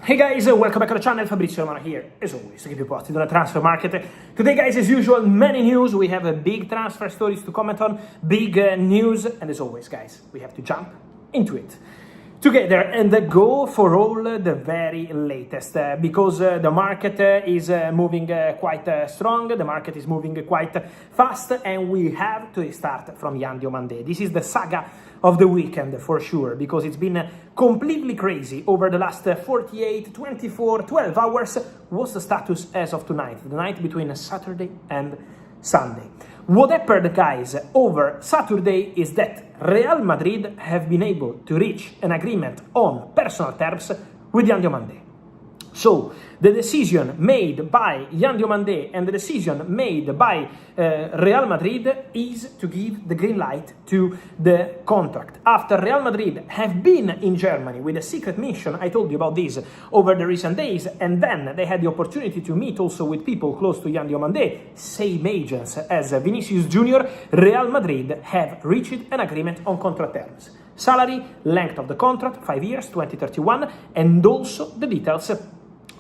Hey guys, welcome back to the channel. Fabrizio Romano here, as always, to keep you posted on the transfer market. Today, guys, as usual, many news. We have a big transfer stories to comment on, big news, and as always, guys, we have to jump into it together and go for all the very latest because the market is moving quite strong, the market is moving quite fast, and we have to start from Yan Diomandé. This is the saga of the weekend for sure, because it's been completely crazy over the last 48, 24, 12 hours. What's the status as of tonight, the night between Saturday and Sunday? What happened, guys, over Saturday is that Real Madrid have been able to reach an agreement on personal terms with Yan Diomandé. So the decision made by Yan Diomandé and the decision made by Real Madrid is to give the green light to the contract. After Real Madrid have been in Germany with a secret mission, I told you about this over the recent days, and then they had the opportunity to meet also with people close to Yan Diomandé, same agents as Vinicius Jr., Real Madrid have reached an agreement on contract terms. Salary, length of the contract, 5 years, 2031, and also the details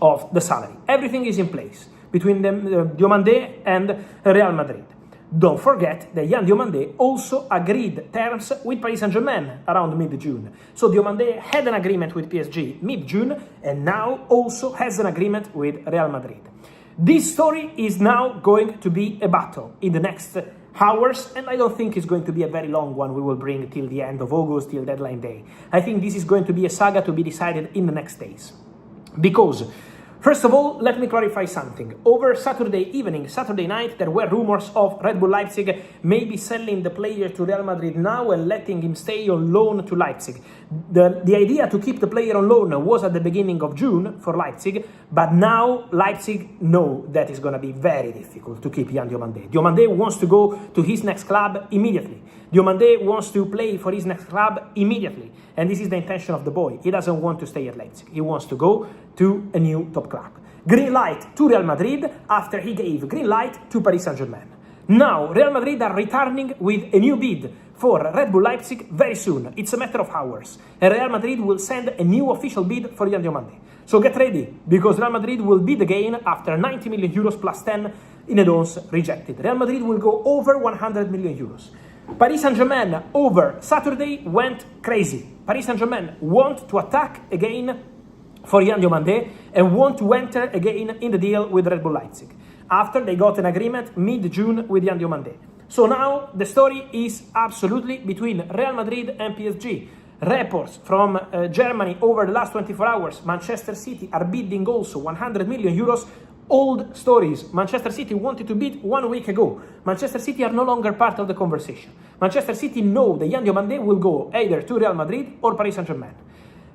of the salary. Everything is in place between Diomandé and Real Madrid. Don't forget that Yan Diomandé also agreed terms with Paris Saint-Germain around mid-June. So Diomandé had an agreement with PSG mid-June and now also has an agreement with Real Madrid. This story is now going to be a battle in the next hours, and I don't think it's going to be a very long one we will bring till the end of August, till deadline day. I think this is going to be a saga to be decided in the next days. Because, first of all, let me clarify something. Over Saturday evening, Saturday night, there were rumors of Red Bull Leipzig maybe selling the player to Real Madrid now and letting him stay on loan to Leipzig. The idea to keep the player on loan was at the beginning of June for Leipzig, but now Leipzig know that it's going to be very difficult to keep Yan Diomandé. Diomandé wants to go to his next club immediately. Diomandé wants to play for his next club immediately. And this is the intention of the boy. He doesn't want to stay at Leipzig. He wants to go to a new top club. Green light to Real Madrid after he gave green light to Paris Saint-Germain. Now, Real Madrid are returning with a new bid for Red Bull Leipzig very soon. It's a matter of hours. And Real Madrid will send a new official bid for Yan Diomandé. So get ready, because Real Madrid will bid again after 90 million euros plus 10 in add-ons rejected. Real Madrid will go over 100 million euros. Paris Saint-Germain over Saturday went crazy. Paris Saint-Germain want to attack again for Yan Diomandé and want to enter again in the deal with Red Bull Leipzig after they got an agreement mid-June with Yan Diomandé. So now the story is absolutely between Real Madrid and PSG. Reports from Germany over the last 24 hours, Manchester City are bidding also 100 million euros. Old stories. Manchester City wanted to bid 1 week ago. Manchester City are no longer part of the conversation. Manchester City know that Yan Diomandé will go either to Real Madrid or Paris Saint-Germain.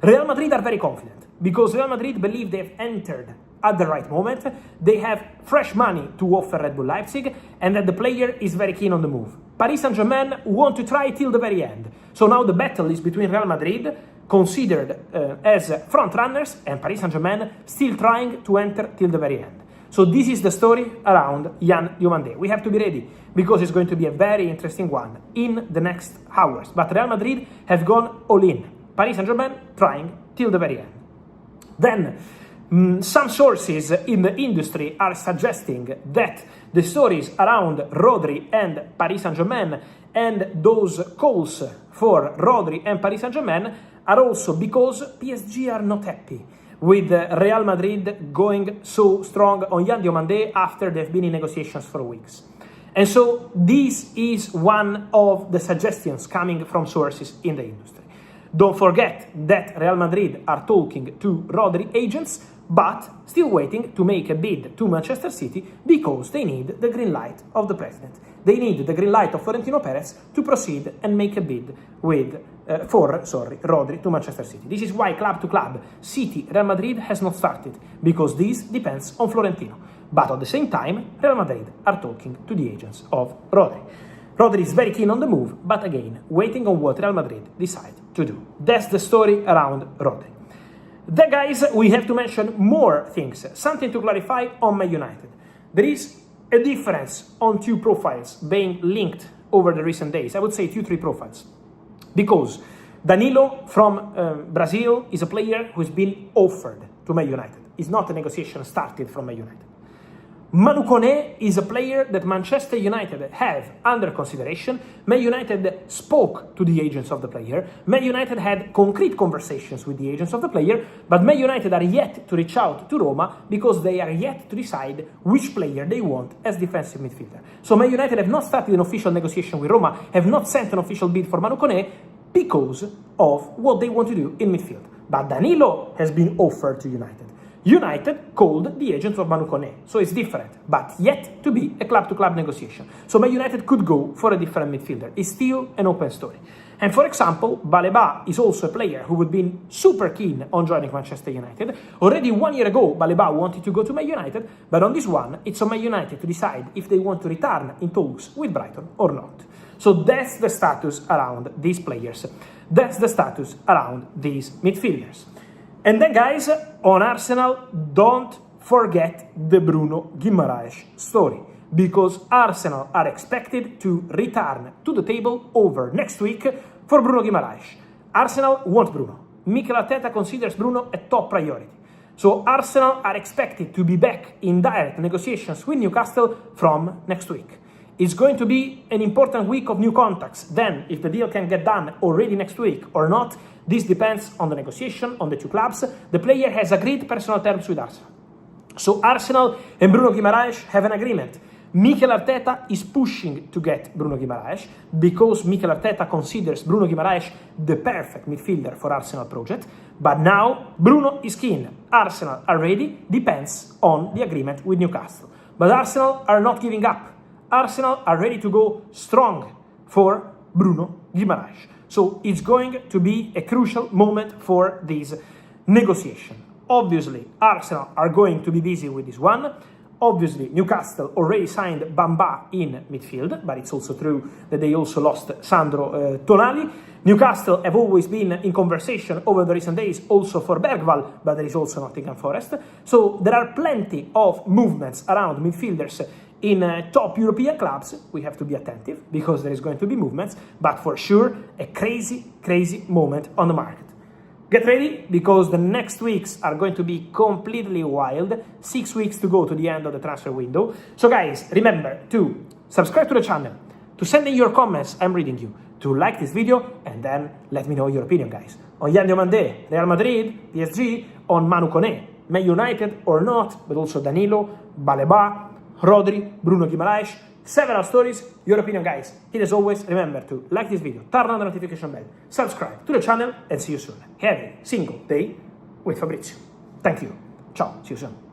Real Madrid are very confident because Real Madrid believe they've entered at the right moment. They have fresh money to offer Red Bull Leipzig and that the player is very keen on the move. Paris Saint-Germain want to try till the very end. So now the battle is between Real Madrid, considered as front runners, and Paris Saint-Germain still trying to enter till the very end. So this is the story around Yan Diomandé. We have to be ready because it's going to be a very interesting one in the next hours. But Real Madrid have gone all in. Paris Saint-Germain trying till the very end. Then some sources in the industry are suggesting that the stories around Rodri and Paris Saint-Germain and those calls for Rodri and Paris Saint-Germain are also because PSG are not happy with Real Madrid going so strong on Yan Diomandé after they've been in negotiations for weeks. And so this is one of the suggestions coming from sources in the industry. Don't forget that Real Madrid are talking to Rodri agents, but still waiting to make a bid to Manchester City because they need the green light of the president. They need the green light of Florentino Perez to proceed and make a bid for Rodri to Manchester City. This is why club to club, City, Real Madrid has not started, because this depends on Florentino. But at the same time, Real Madrid are talking to the agents of Rodri. Rodri is very keen on the move, but again, waiting on what Real Madrid decide to do. That's the story around Rodri. Then, guys, we have to mention more things. Something to clarify on Man United. There is a difference on two profiles being linked over the recent days. I would say 2-3 profiles. Because Danilo from Brazil is a player who's been offered to Man United. It's not a negotiation started from Man United. Manu Kone is a player that Manchester United have under consideration. Man United spoke to the agents of the player. Man United had concrete conversations with the agents of the player, but Man United are yet to reach out to Roma because they are yet to decide which player they want as defensive midfielder. So Man United have not started an official negotiation with Roma, have not sent an official bid for Manu Kone because of what they want to do in midfield. But Danilo has been offered to United. United called the agent of Manu Kone, so it's different, but yet to be a club-to-club negotiation. So Man United could go for a different midfielder. It's still an open story. And for example, Baleba is also a player who would be super keen on joining Manchester United. Already 1 year ago, Baleba wanted to go to Man United, but on this one, it's on Man United to decide if they want to return in talks with Brighton or not. So that's the status around these players. That's the status around these midfielders. And then, guys, on Arsenal, don't forget the Bruno Guimaraes story, because Arsenal are expected to return to the table over next week for Bruno Guimaraes. Arsenal want Bruno. Mikel Arteta considers Bruno a top priority. So Arsenal are expected to be back in direct negotiations with Newcastle from next week. It's going to be an important week of new contacts. Then, if the deal can get done already next week or not, this depends on the negotiation, on the two clubs. The player has agreed personal terms with Arsenal. So Arsenal and Bruno Guimaraes have an agreement. Mikel Arteta is pushing to get Bruno Guimaraes because Mikel Arteta considers Bruno Guimaraes the perfect midfielder for Arsenal project. But now Bruno is keen. Arsenal are ready, depends on the agreement with Newcastle. But Arsenal are not giving up. Arsenal are ready to go strong for Bruno Guimaraes. So it's going to be a crucial moment for this negotiation. Obviously, Arsenal are going to be busy with this one. Obviously, Newcastle already signed Bamba in midfield, but it's also true that they also lost Sandro Tonali. Newcastle have always been in conversation over the recent days also for Bergwall, but there is also Nottingham Forest. So there are plenty of movements around midfielders in top European clubs. We have to be attentive because there is going to be movements, but for sure, a crazy moment on the market. Get ready, because the next weeks are going to be completely wild. 6 weeks to go to the end of the transfer window. So guys, remember to subscribe to the channel, to send in your comments, I'm reading you, to like this video, and then let me know your opinion, guys. On Yan Diomande, Real Madrid, PSG, on Manu Kone, Man United or not, but also Danilo, Baleba, Rodri, Bruno Guimaraes, several stories, your opinion, guys. And as always, remember to like this video, turn on the notification bell, subscribe to the channel, and see you soon. Have a single day with Fabrizio. Thank you. Ciao, see you soon.